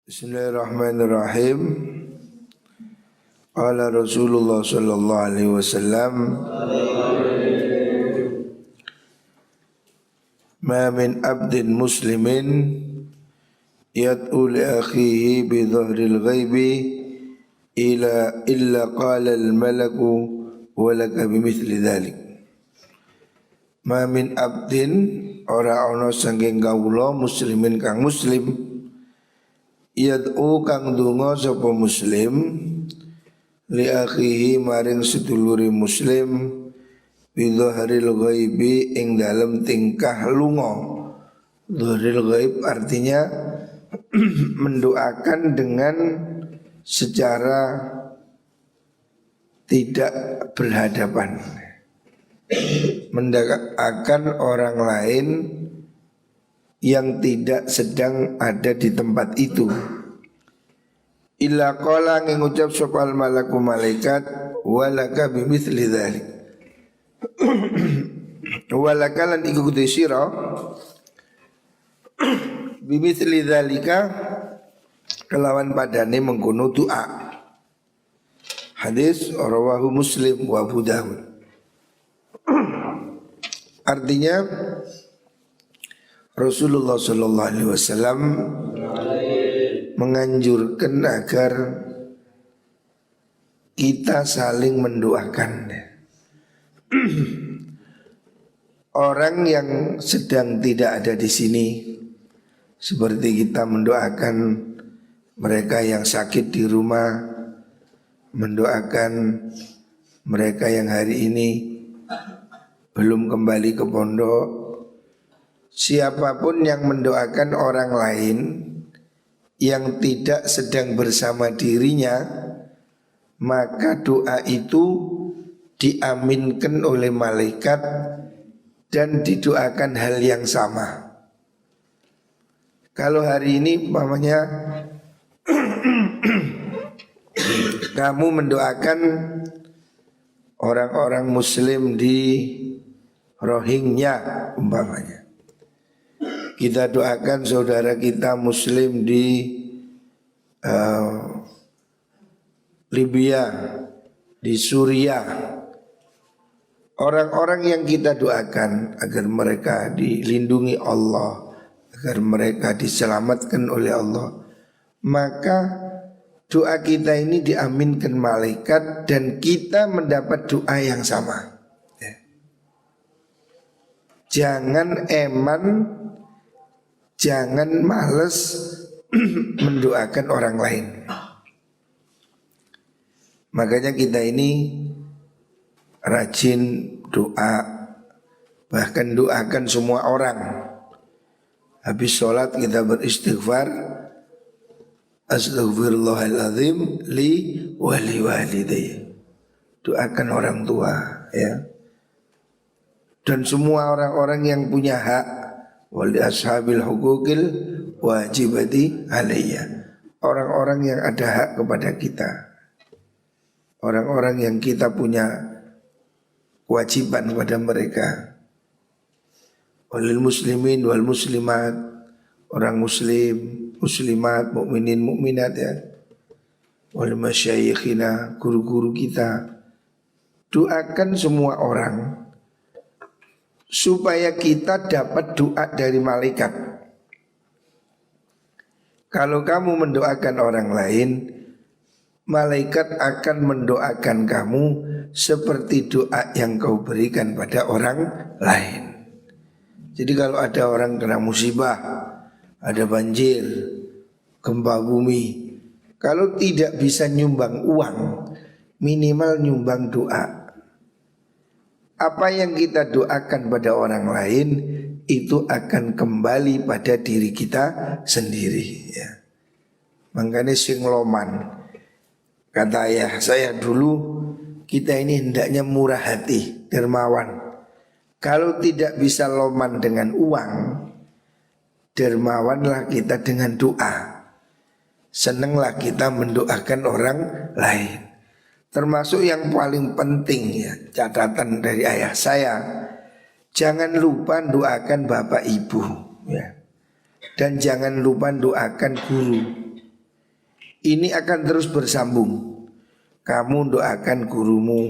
Bismillahirrahmanirrahim. Qala Rasulullah sallallahu alaihi wasallam, ma min abdin muslimin yad'u li akhihi bi dhahril ghaibi illa qala al malaku wa laka bimithli dhalik. Ma min abdin ora ana saking kawula muslimin kang muslim yad'u kang donga sapa muslim li akhihi maring seduluri muslim bidhahril ghaibi ing dalem tingkah lunga. Dhahril ghaib artinya mendoakan dengan secara tidak berhadapan, mendoakan orang lain yang tidak sedang ada di tempat itu. Illa qala ngucap sopal malaku malaikat walaka bimithli dzalik. Walaka lan iku kudu sira bimithli dzalika kelawan padane mengkono doa. Hadis rawahu Muslim wa Abu Dawud. Artinya Rasulullah sallallahu alaihi wasallam menganjurkan agar kita saling mendoakan orang yang sedang tidak ada di sini, seperti kita mendoakan mereka yang sakit di rumah, mendoakan mereka yang hari ini belum kembali ke pondok. Siapapun yang mendoakan orang lain yang tidak sedang bersama dirinya, maka doa itu diaminkan oleh malaikat dan didoakan hal yang sama. Kalau hari ini umpamanya kamu mendoakan orang-orang muslim di Rohingya umpamanya, kita doakan saudara kita muslim di Libya, di Suriah. Orang-orang yang kita doakan agar mereka dilindungi Allah, agar mereka diselamatkan oleh Allah, maka doa kita ini diaminkan malaikat dan kita mendapat doa yang sama. Jangan eman, jangan males mendoakan orang lain. Makanya kita ini rajin doa, bahkan doakan semua orang. Habis sholat kita beristighfar, astaghfirullahaladzim li wali walidayya. Doakan orang tua ya. Dan semua orang-orang yang punya hak, wali ashabil hukukil wajibati alayya, orang-orang yang ada hak kepada kita, orang-orang yang kita punya kewajiban kepada mereka. Walil muslimin wal muslimat, orang muslim, muslimat, mukminin, mukminat ya. Wal masyayikhina, guru-guru kita. Doakan semua orang supaya kita dapat doa dari malaikat. Kalau kamu mendoakan orang lain, malaikat akan mendoakan kamu seperti doa yang kau berikan pada orang lain. Jadi kalau ada orang kena musibah, ada banjir, gempa bumi, kalau tidak bisa nyumbang uang, minimal nyumbang doa. Apa yang kita doakan pada orang lain itu akan kembali pada diri kita sendiri ya. Makanya sing loman, kata ayah saya dulu, kita ini hendaknya murah hati, dermawan. Kalau tidak bisa loman dengan uang, dermawanlah kita dengan doa. Senanglah kita mendoakan orang lain. Termasuk yang paling penting ya, catatan dari ayah saya, jangan lupa doakan bapak ibu ya. Dan jangan lupa doakan guru. ini akan terus bersambung. Kamu doakan gurumu,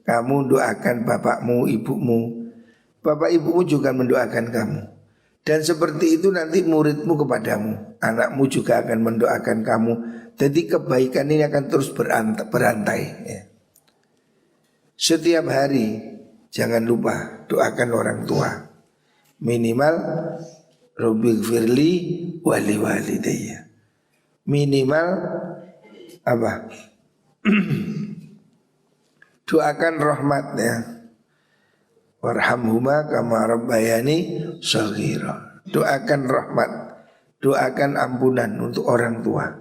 kamu doakan bapakmu, ibumu, bapak ibumu juga mendoakan kamu. Dan seperti itu nanti muridmu kepadamu, anakmu juga akan mendoakan kamu. Jadi kebaikan ini akan terus berantai ya. Setiap hari jangan lupa doakan orang tua. Minimal Rabbighfirli wali walidayya. Minimal apa? Doakan rahmatnya. Warhamhuma kama rabbayani shaghira. Doakan rahmat, doakan ampunan untuk orang tua.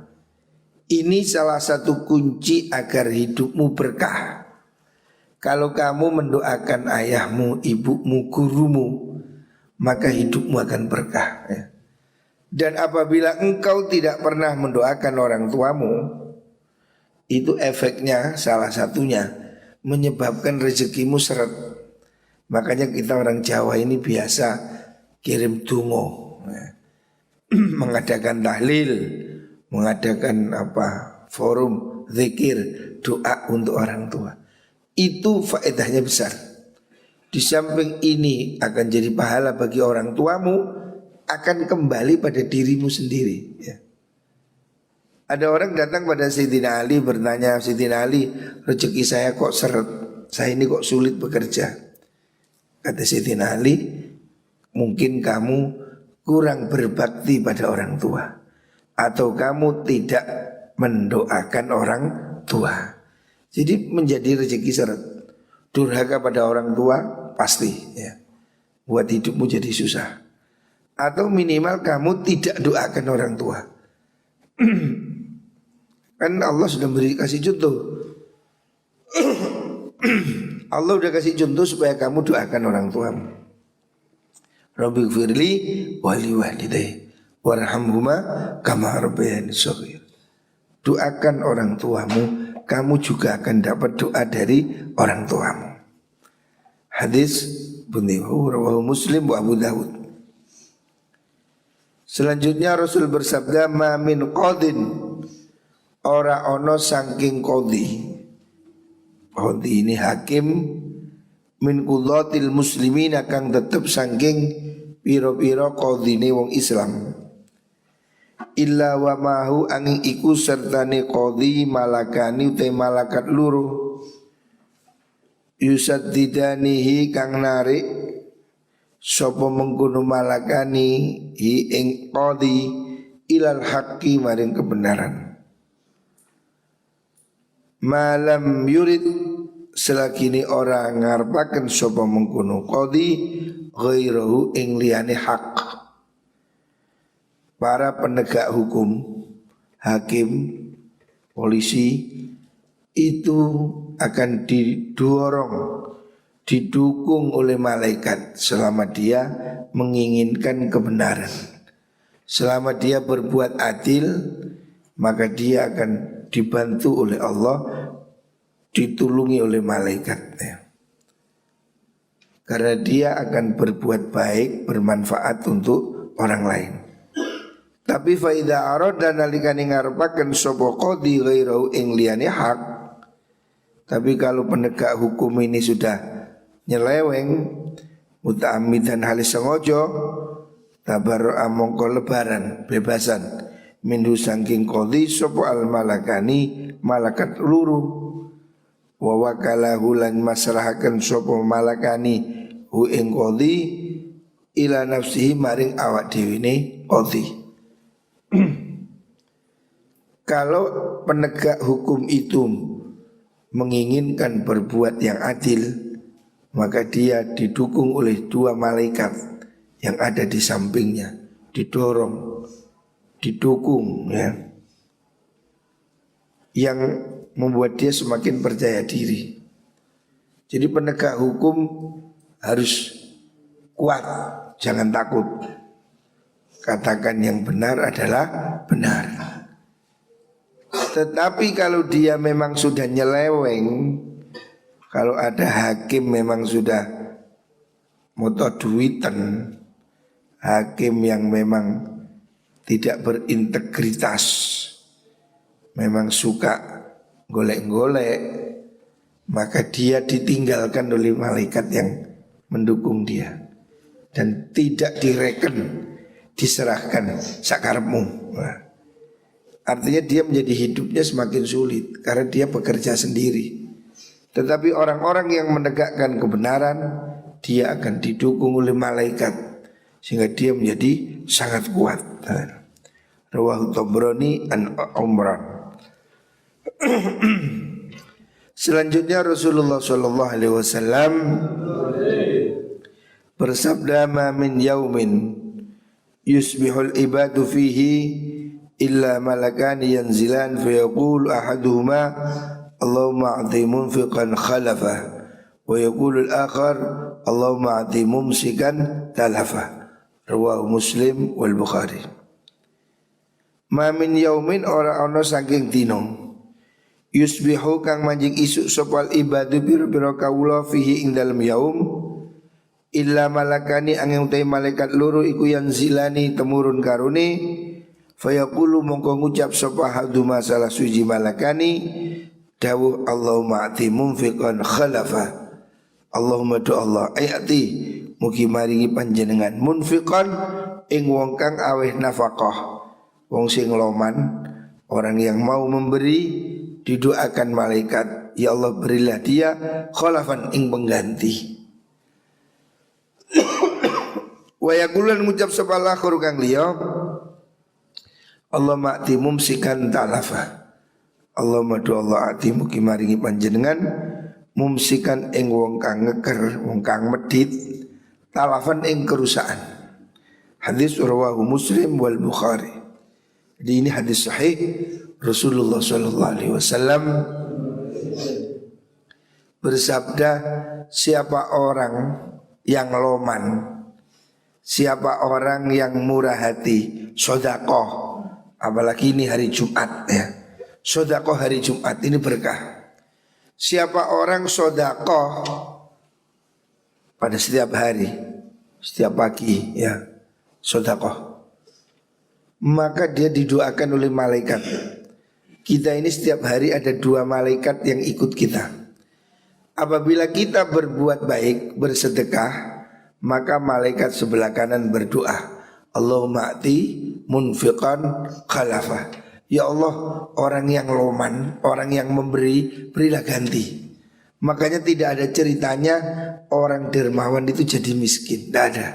Ini salah satu kunci agar hidupmu berkah. Kalau kamu mendoakan ayahmu, ibumu, gurumu, maka hidupmu akan berkah ya. Dan apabila engkau tidak pernah mendoakan orang tuamu, itu efeknya salah satunya menyebabkan rezekimu seret. Makanya kita orang Jawa ini biasa kirim dungo ya. Mengadakan tahlil, mengadakan forum zikir, doa untuk orang tua. Itu faedahnya besar. Di samping ini akan jadi pahala bagi orang tuamu, akan kembali pada dirimu sendiri ya. Ada orang datang pada Sayyidina Ali bertanya, Sayyidina Ali, rezeki saya kok seret, saya ini kok sulit bekerja. Kata Sayyidina Ali, mungkin kamu kurang berbakti pada orang tua, atau kamu tidak mendoakan orang tua. Jadi menjadi rezeki seret. Durhaka pada orang tua pasti ya, buat hidupmu jadi susah. Atau minimal kamu tidak doakan orang tua. Kan Allah sudah kasih contoh. Allah sudah kasih contoh supaya kamu doakan orang tuamu. Rabbighfirli wali walidayya warhamhuma kama rabbayani shaghira. Doakan orang tuamu, kamu juga akan dapat doa dari orang tuamu. Hadis rawahu Muslim wa Abu Dawud. Selanjutnya Rasul bersabda, ma min qadin, ora ono saking qadhi. Qadhi ini hakim, min qudhatil muslimin kang tetep saking piro-piro qadhine wong Islam. Illa wa mahu angin iku sertane qadhi malakani te malakat luru. Yusaddidanihi kang narik sapa mengkono malakani hi ing qadhi ilal haqqi maring kebenaran. Malam yurid selagini orang ngarepaken sapa mengkono qadhi ghairahu ing liyane hak. Para penegak hukum, hakim, polisi itu akan didukung oleh malaikat selama dia menginginkan kebenaran. Selama dia berbuat adil, maka dia akan dibantu oleh Allah, ditulungi oleh malaikat ya. Karena dia akan berbuat baik, bermanfaat untuk orang lain. Tapi faida arada nalikane ngarepaken sapa qadhi ghairau ing liyane hak. Tapi kalau penegak hukum ini sudah nyeleweng, muta'ammidan halis sengaja, tabarru'a mongko lebaran, bebasan minhu sangking qadhi sapa al malakani malakat luru. Wa wakalahu lan masrahaken sapa malakani hu ing qadhi ila nafsihi maring awak dhewe ne qadhi. Kalau penegak hukum itu menginginkan berbuat yang adil, maka dia didukung oleh dua malaikat yang ada di sampingnya, didorong, didukung ya, yang membuat dia semakin percaya diri. Jadi penegak hukum harus kuat, jangan takut. Katakan yang benar adalah benar. Tetapi kalau dia memang sudah nyeleweng, kalau ada hakim memang sudah motoduitan, hakim yang memang tidak berintegritas, memang suka golek-golek, maka dia ditinggalkan oleh malaikat yang mendukung dia dan tidak direken, diserahkan sakarepmu. Nah, artinya dia menjadi hidupnya semakin sulit karena dia bekerja sendiri. Tetapi orang-orang yang menegakkan kebenaran, dia akan didukung oleh malaikat sehingga dia menjadi sangat kuat. Rawahu Tabrani an Umran. Selanjutnya Rasulullah sallallahu alaihi wasallam bersabda, "Ma min yaumin yusbihul ibadu fihi illa malakani yanzilan fa yaqulu ahaduhuma Allahumma a'ti munfiqan khalafa wa yaqulu al-akhar Allahumma a'ti mumsikan talafa." Rawahu Muslim wal Bukhari. Ma min yaumin ora ana saking dina yusbihu kang manjing isuk sopal ibadu biro-biro kawula fihi ing dalem yaum illa malakani angin utai malaikat loro iku yanzilani temurun karuni fayaqulu mongko ngucap sapa haduma salah suji malakani dawuh Allahumma ati munfiqan khalafa. Allahumma do Allah ayati mugi maringi panjenengan munfiqan ing wong kang aweh nafkah, wong sing loman, orang yang mau memberi. Didoakan malaikat, ya Allah berilah dia khalafan ing pengganti. Wa yaqulan ngucap sapa lakhur kang liya Allah ma'ti mumsikan talafa. Allah madu Allah ati mugi maringi panjenengan mumsikan ing wong kang ngeker, wong kang medit, talafan ing kerusakan. Hadis rawahu Muslim wal Bukhari. Jadi ini hadis sahih Rasulullah sallallahu alaihi wasallam bersabda, siapa orang yang loman, siapa orang yang murah hati, sedekah, apalagi ini hari Jumat ya. Sedekah hari Jumat ini berkah. Siapa orang sedekah pada setiap hari, setiap pagi ya, sedekah, maka dia didoakan oleh malaikat. Kita ini setiap hari ada 2 malaikat yang ikut kita. Apabila kita berbuat baik, bersedekah, maka malaikat sebelah kanan berdoa, Allahumma ati munfiqan khalafa. Ya Allah, orang yang loman, orang yang memberi, berilah ganti. Makanya tidak ada ceritanya orang dermawan itu jadi miskin, tidak ada.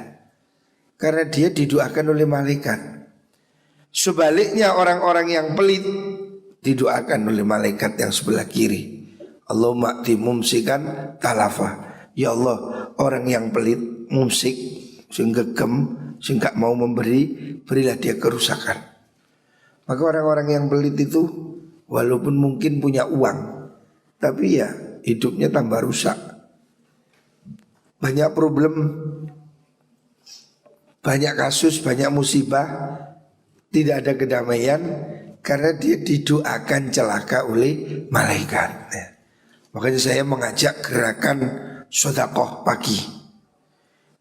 Karena dia didoakan oleh malaikat. Sebaliknya orang-orang yang pelit didoakan oleh malaikat yang sebelah kiri. Allahumma ati mumsikan talafa. Ya Allah, orang yang pelit, mumsik, sing gegem, sing gak mau memberi, berilah dia kerusakan. Maka orang-orang yang pelit itu walaupun mungkin punya uang, tapi ya hidupnya tambah rusak. Banyak problem, banyak kasus, banyak musibah, tidak ada kedamaian karena dia didoakan celaka oleh malaikat ya. Makanya saya mengajak gerakan sedekah pagi.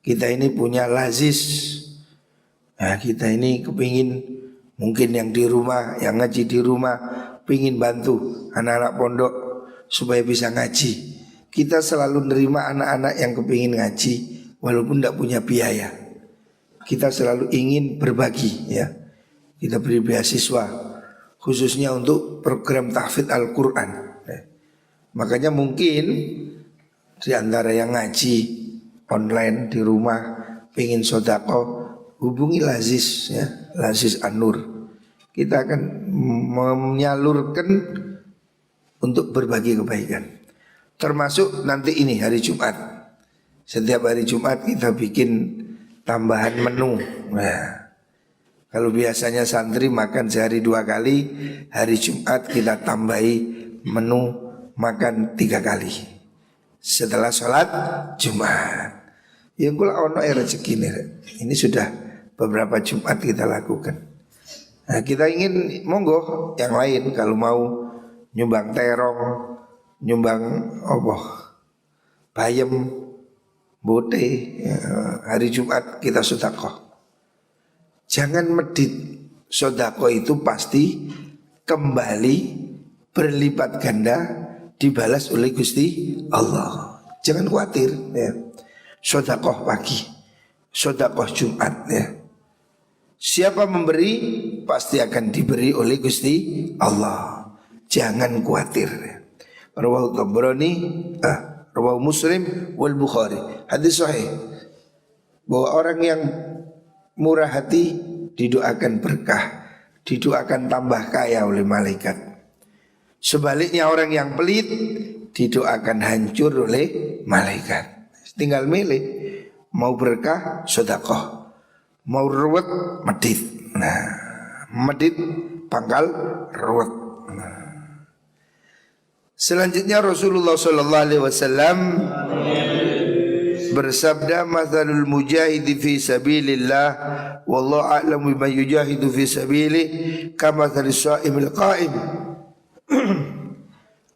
Kita ini punya lazis. Nah, kita ini kepingin, mungkin yang di rumah, yang ngaji di rumah, pingin bantu anak-anak pondok supaya bisa ngaji. Kita selalu nerima anak-anak yang kepingin ngaji walaupun tidak punya biaya. Kita selalu ingin berbagi ya. Kita beri beasiswa khususnya untuk program tahfidz Al-Quran. Makanya mungkin di antara yang ngaji online di rumah pengen sodako, hubungi Lazis ya, Lazis An-Nur. Kita akan menyalurkan untuk berbagi kebaikan. Termasuk nanti ini hari Jumat. Setiap hari Jumat kita bikin tambahan menu. Nah, kalau biasanya santri makan sehari 2 kali, hari Jumat kita tambahi menu makan 3 kali setelah sholat Jumat. Yang kula ono rezeki ini sudah beberapa Jumat kita lakukan. Nah, kita ingin monggo yang lain kalau mau nyumbang terong, nyumbang bayam, bote ya, hari Jumat kita sedekah. Jangan medit, sedekah itu pasti kembali berlipat ganda dibalas oleh Gusti Allah. Jangan khawatir ya. Sedekah pagi, sedekah Jumat ya. Siapa memberi pasti akan diberi oleh Gusti Allah. Jangan khawatir ya. Rawahu Tabrani, rawahu Muslim wal Bukhari. Hadis sahih bahwa orang yang murah hati didoakan berkah, didoakan tambah kaya oleh malaikat. Sebaliknya orang yang pelit didoakan hancur oleh malaikat. Tinggal milih, mau berkah sedekah, mau ruwet medit. Nah, medit pangkal ruwet. Nah. Selanjutnya Rasulullah sallallahu alaihi wasallam bersabda, "Matsalul mujahidi fi sabilillah wallahu a'lamu biman yujahidu fi sabili kamatsalis shaimil qa'im."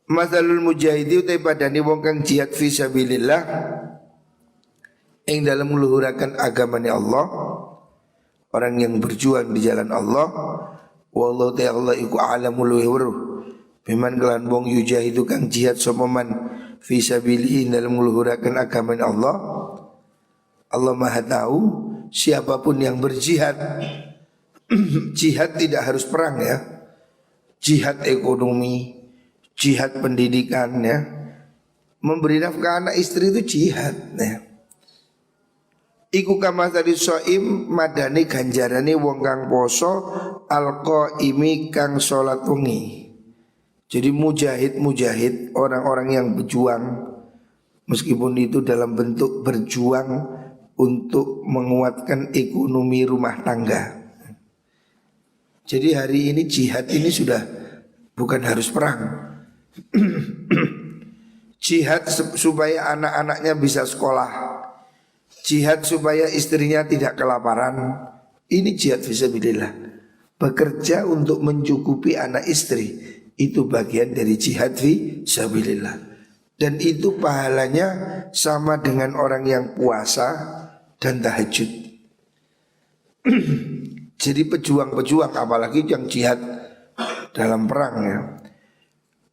Matsalul mujahidi utai padane wong kang jihad fi sabilillah ing dalam meluhurakan agamane Allah, orang yang berjuang di jalan Allah, wallahu ta'ala iku a'lamu luwih weruh biman kelan wong yujahidu kang jihad sapa man fi sabilihi dalam meluhurakan agamane Allah. Allah Maha tahu siapapun yang berjihad. Jihad tidak harus perang ya. Jihad ekonomi, jihad pendidikan ya. Memberi nafkah anak istri itu jihad ya. Iku kama tadi soim madani ganjarane wong kang poso alqaimi kang salat wengi. Jadi mujahid orang-orang yang berjuang, meskipun itu dalam bentuk berjuang untuk menguatkan ekonomi rumah tangga. Jadi hari ini jihad ini sudah bukan harus perang. Jihad supaya anak-anaknya bisa sekolah. Jihad supaya istrinya tidak kelaparan. Ini jihad fisabilillah. Bekerja untuk mencukupi anak istri, itu bagian dari jihad fisabilillah. Dan itu pahalanya sama dengan orang yang puasa dan tahajud. Jadi pejuang-pejuang, apalagi yang jihad dalam perang ya.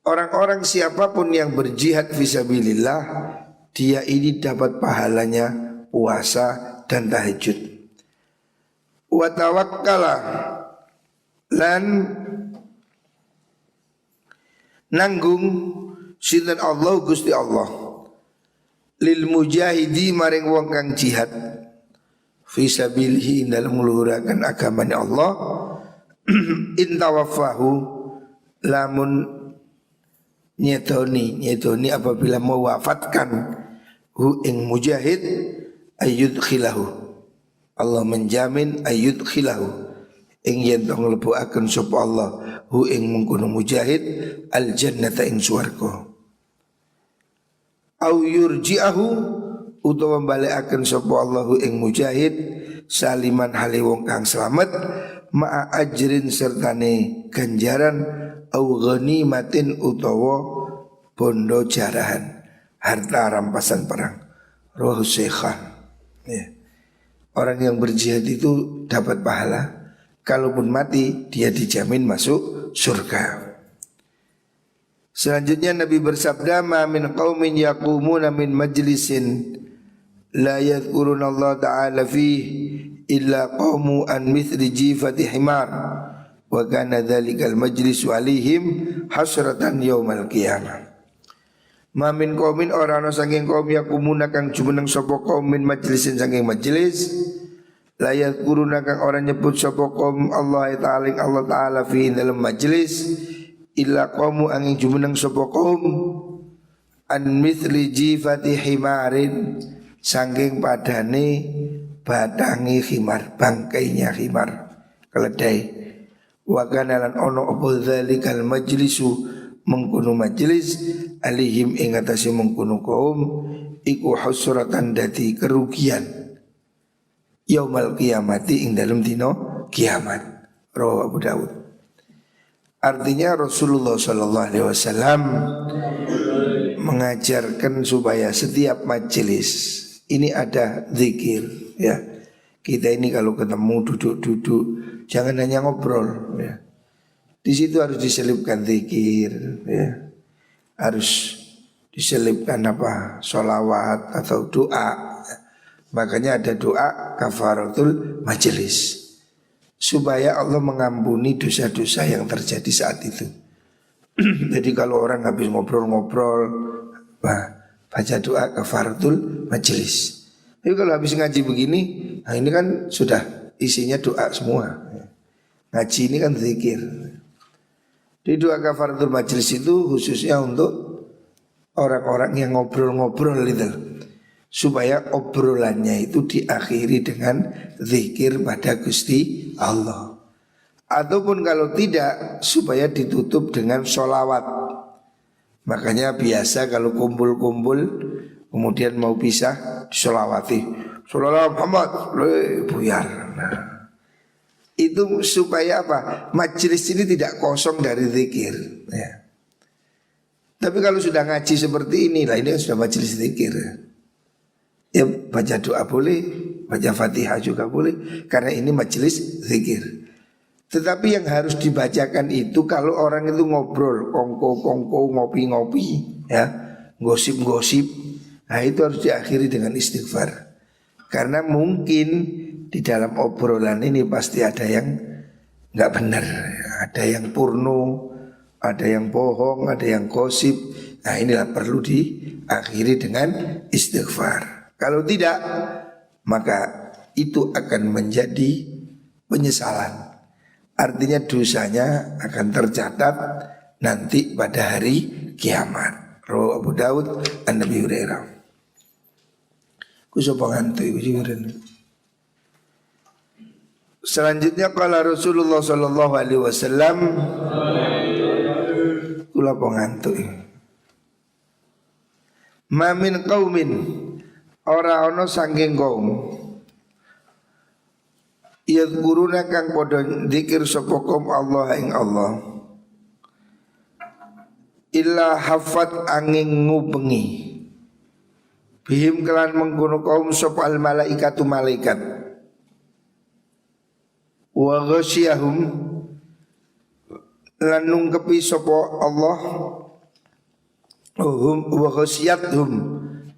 Orang-orang siapapun yang berjihad fisabilillah, dia ini dapat pahalanya puasa dan tahajud. Wa tawakkala lan nanggung sinten Allah Gusti Allah lil mujahidi maring wong kang jihad fi sabilihi dalam meluhurakan agamane Allah. In tawaffahu lamun nyetoni apabila mewafatkan hu ing mujahid ayyudkhilahu, Allah menjamin ayyudkhilahu ing yen to mlebuaken sapa Allah hu ing mungkono mujahid al jannata ing swarga. Au yurji'ahu utawa balekaken sapa Allah hu ing mujahid saliman hale wong kang slamet ma'a ajrin sertane ganjaran au ghanimatin utawa bondo jarahan, harta rampasan perang. Roh Syekhan ya. Orang yang berjihad itu dapat pahala, kalaupun mati dia dijamin masuk surga. Selanjutnya Nabi bersabda, "Ma min qaumin yaqumuna min majlisin la yadhkuruna Allah ta'ala fihi illa qamu an mithli jifati himar wa kana dhalikal majlisu alaihim hasratan yaumal qiyamah." Ma min qaumin ora ana saking kaum yaqumuna kang jumeneng sapa kaum min majlisin saking majelis la yadhkuruna kang ora nyebut sapa kaum Allah Ta'ala fi dalam majelis illa qaumu angin jumeneng sapa kaum an mithli jifati himarin saking padane batangi khimar, bangkainya khimar, keledai. Wa kana lan ono apa dzalikal majlisu mengkuno majelis alihim ing atase mengkuno kaum iku husratan dadi kerugian yaumal qiyamati ing dalem dina kiamat. Rawahu Abu Dawud. Artinya Rasulullah sallallahu alaihi wasallam mengajarkan supaya setiap majelis ini ada zikir ya. Kita ini kalau ketemu duduk-duduk jangan hanya ngobrol ya. Di situ harus diselipkan zikir, ya. Harus diselipkan apa? Sholawat atau doa. Makanya ada doa kafaratul majelis, supaya Allah mengampuni dosa-dosa yang terjadi saat itu. Jadi kalau orang habis ngobrol-ngobrol, baca doa kafaratul majelis. Tapi kalau habis ngaji begini, nah ini kan sudah isinya doa semua. Ngaji ini kan zikir. Di doa kafaratul majelis itu khususnya untuk orang-orang yang ngobrol-ngobrol itu, supaya obrolannya itu diakhiri dengan zikir pada Gusti Allah. Ataupun kalau tidak, supaya ditutup dengan sholawat. Makanya biasa kalau kumpul-kumpul kemudian mau pisah disolawati, sholawat Muhammad buyar. Nah, itu supaya apa? Majelis ini tidak kosong dari zikir, ya. Tapi kalau sudah ngaji seperti ini, lah ini sudah majelis zikir. Ya baca doa boleh, baca Fatihah juga boleh, karena ini majelis zikir. Tetapi yang harus dibacakan itu kalau orang itu ngobrol, kongko-kongko, ngopi-ngopi, ya, gosip-gosip, nah itu harus diakhiri dengan istighfar. Karena mungkin di dalam obrolan ini pasti ada yang nggak benar, ada yang purno, ada yang bohong, ada yang gosip. Nah inilah perlu diakhiri dengan istighfar. Kalau tidak, maka itu akan menjadi penyesalan. Artinya dosanya akan tercatat nanti pada hari kiamat. Rawahu Abu Daud an Nabi Hurairah. Kusopo ngantuk iku. Selanjutnya kala Rasulullah sallallahu alaihi wasallam, kula ngantuk. Ma min qaumin, ora ana saking kaum yadhkuruna kang padha zikir sapa kaum Allah ing Allah, illa hafat angin ngubengi bihim kelan mengkono kaum sapa al malaikatu malaikat, wa ghasyahum lan nungkepi sapa Allah hum wa ghasyyathum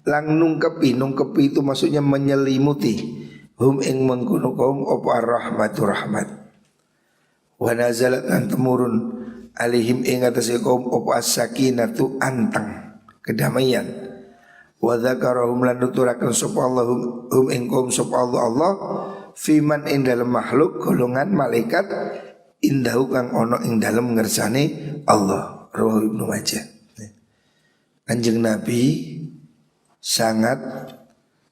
lan nungkepi itu maksudnya menyelimuti hum ing mengkono kaum apa rahmatu rahmat, wa nazalat an temurun alihim ing atase kaum apa as-sakinatu anteng kedamaian, wa dzakarahum lan nuturaken sapa Allah hum ing kaum sapa Allah fiman ing dalem makhluk golongan malaikat indahu kang ono ing dalem ngersane Allah. Rawahu Ibnu Majah. Kanjeng Nabi sangat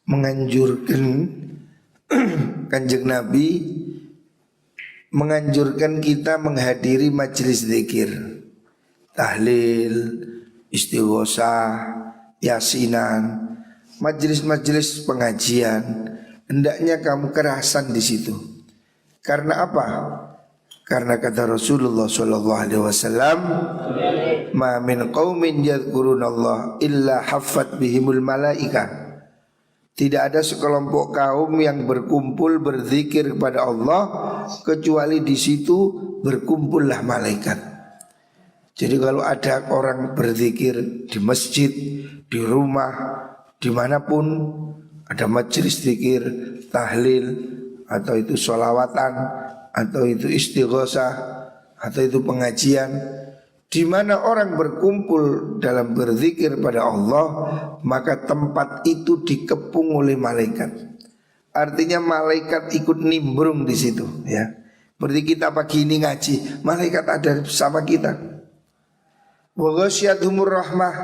menganjurkan Kanjeng Nabi menganjurkan kita menghadiri majelis zikir, tahlil, istighosah, yasinan, majelis-majelis pengajian. Hendaknya kamu kerasan di situ. Karena apa? Karena kata Rasulullah sallallahu alaihi wasallam, "Ma min qaumin yadhkurunallah illa haffat bihimul malaika." Tidak ada sekelompok kaum yang berkumpul berzikir kepada Allah kecuali di situ berkumpullah malaikat. Jadi kalau ada orang berzikir di masjid, di rumah, dimanapun ada majelis zikir, tahlil, atau itu sholawatan, atau itu istighosah, atau itu pengajian, di mana orang berkumpul dalam berzikir pada Allah, maka tempat itu dikepung oleh malaikat. Artinya malaikat ikut nimbrung di situ, ya. Berarti kita pagi ini ngaji, malaikat ada bersama kita. Wa ghasyiyatuhumur rahmah,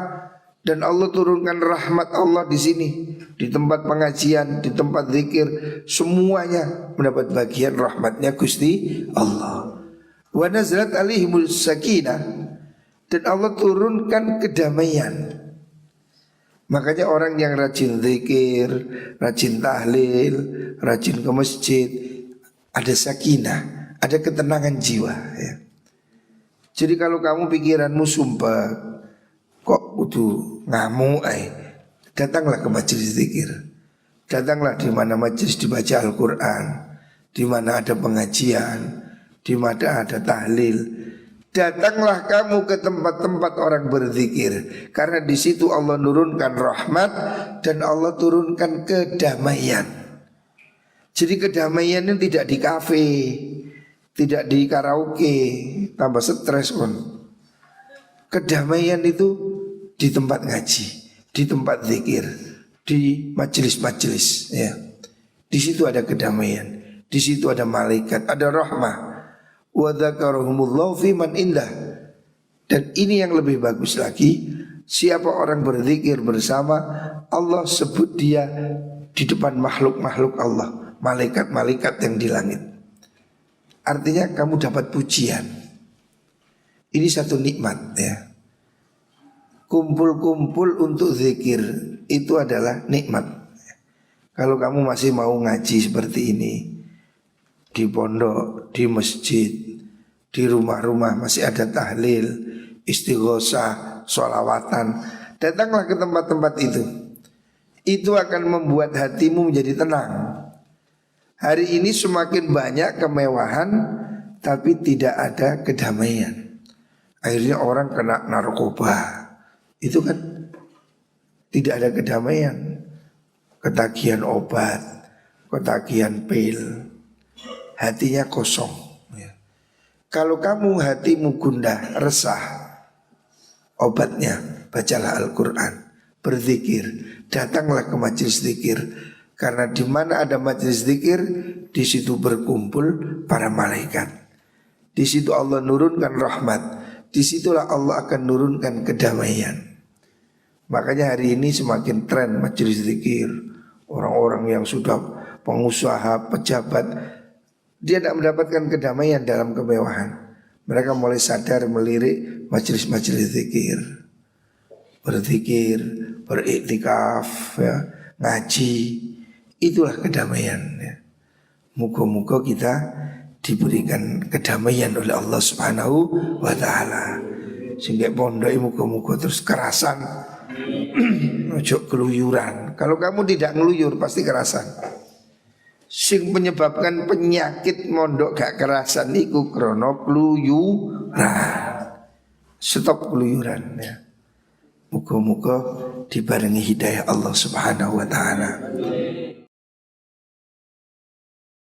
dan Allah turunkan rahmat Allah di sini, di tempat pengajian, di tempat zikir, semuanya mendapat bagian rahmatnya Gusti Allah. Wa nazalat alaihimul sakinah, dan Allah turunkan kedamaian. Makanya orang yang rajin zikir, rajin tahlil, rajin ke masjid, ada sakinah, ada ketenangan jiwa, ya. Jadi kalau kamu pikiranmu sumpah, kok udah ngamuk, datanglah ke majelis zikir. Datanglah di mana majelis dibaca Al-Quran, di mana ada pengajian, di mana ada tahlil. Datanglah kamu ke tempat-tempat orang berzikir, karena di situ Allah nurunkan rahmat dan Allah turunkan kedamaian. Jadi kedamaian ini tidak di kafe, tidak di karaoke, tambah stres pun. Kedamaian itu di tempat ngaji, di tempat zikir, di majelis-majelis ya. Di situ ada kedamaian, di situ ada malaikat, ada rahmah. Wa dzakarahumullahu fi man indah. Dan ini yang lebih bagus lagi, siapa orang berzikir bersama Allah, sebut dia di depan makhluk-makhluk Allah, malaikat-malaikat yang di langit. Artinya kamu dapat pujian. Ini satu nikmat ya. Kumpul-kumpul untuk zikir itu adalah nikmat. Kalau kamu masih mau ngaji seperti ini, di pondok, di masjid, di rumah-rumah masih ada tahlil, istighosah, sholawatan, datanglah ke tempat-tempat itu. Itu akan membuat hatimu menjadi tenang. Hari ini semakin banyak kemewahan, tapi tidak ada kedamaian. Akhirnya orang kena narkoba. Itu kan tidak ada kedamaian. Ketagihan obat, ketagihan pil, hatinya kosong ya. Kalau kamu hatimu gundah, resah, obatnya bacalah Al-Quran, berzikir, datanglah ke majelis zikir. Karena di mana ada majelis zikir, di situ berkumpul para malaikat. Di situ Allah nurunkan rahmat, disitulah Allah akan nurunkan kedamaian. Makanya hari ini semakin tren majelis zikir. Orang-orang yang sudah pengusaha, pejabat, dia tidak mendapatkan kedamaian dalam kemewahan. Mereka mulai sadar melirik majelis-majelis zikir, berzikir, beriktikaf, ya, ngaji. Itulah kedamaian ya. Moga-moga kita diberikan kedamaian oleh Allah Subhanahu wa ta'ala. Sehingga pondok moga-moga terus kerasan, ojo keluyuran. Kalau kamu tidak ngeluyur pasti kerasan. Sing menyebabkan penyakit mondok gak kerasan iku krono keluyuran. Stop keluyuran ya. Moga-moga dibarengi hidayah Allah Subhanahu wa ta'ala.